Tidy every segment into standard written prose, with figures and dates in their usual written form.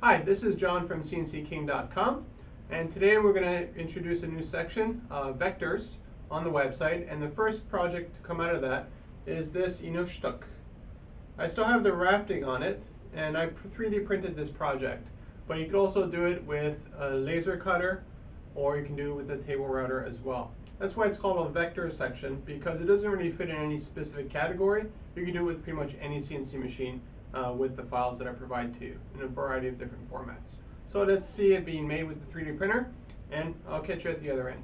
Hi, this is John from CNCKing.com, and today we're going to introduce a new section, vectors, on the website, and the first project to come out of that is this Inusktuk. I still have the rafting on it, and I 3D printed this project, but you could also do it with a laser cutter, or you can do it with a table router as well. That's why it's called a vector section, because it doesn't really fit in any specific category. You can do it with pretty much any CNC machine with the files that I provide to you in a variety of different formats. So let's see it being made with the 3D printer, and I'll catch you at the other end.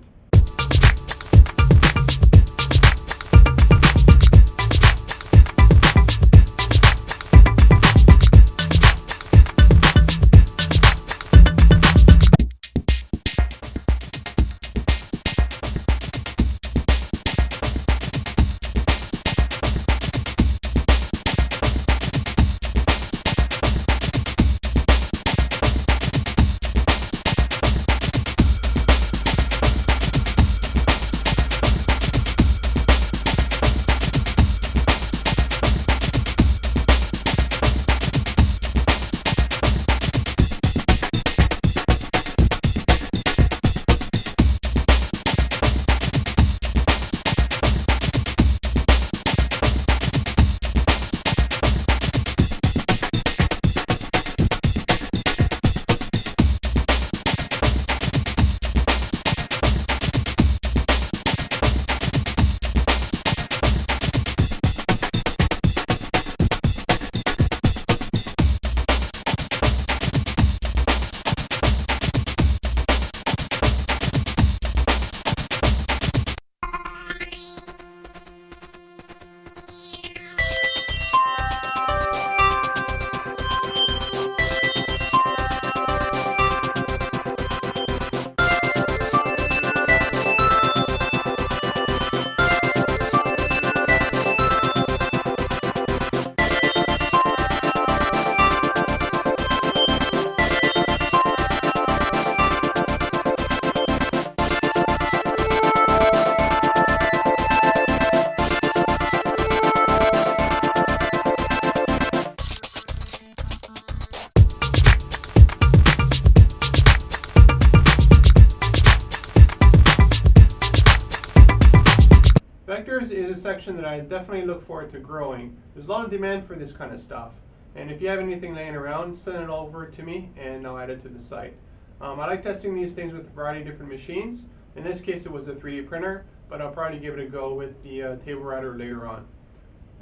Vectors is a section that I definitely look forward to growing. There's a lot of demand for this kind of stuff, and if you have anything laying around, send it over to me and I'll add it to the site. I like testing these things with a variety of different machines. In this case it was a 3D printer, but I'll probably give it a go with the table router later on.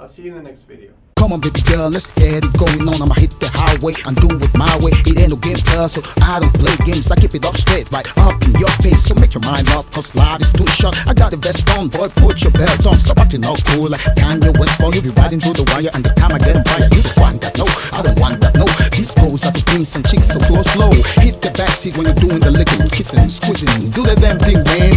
I'll see you in the next video. Come on, baby girl, let's get it going on. I'ma hit the highway and do it my way. It ain't no game, girl, so I don't play games. I keep it up straight, right up in your face. So make your mind up, cause life is too short. I got the vest on, boy, put your belt on. Stop acting all cool like Kanye West. You'll be riding through the wire, and the time I get on fire. You don't want that, no, I don't want that, no. This goes out to things and chicks so slow. Hit the backseat when you're doing the licking, kissing, squeezing. Do the damn thing, man.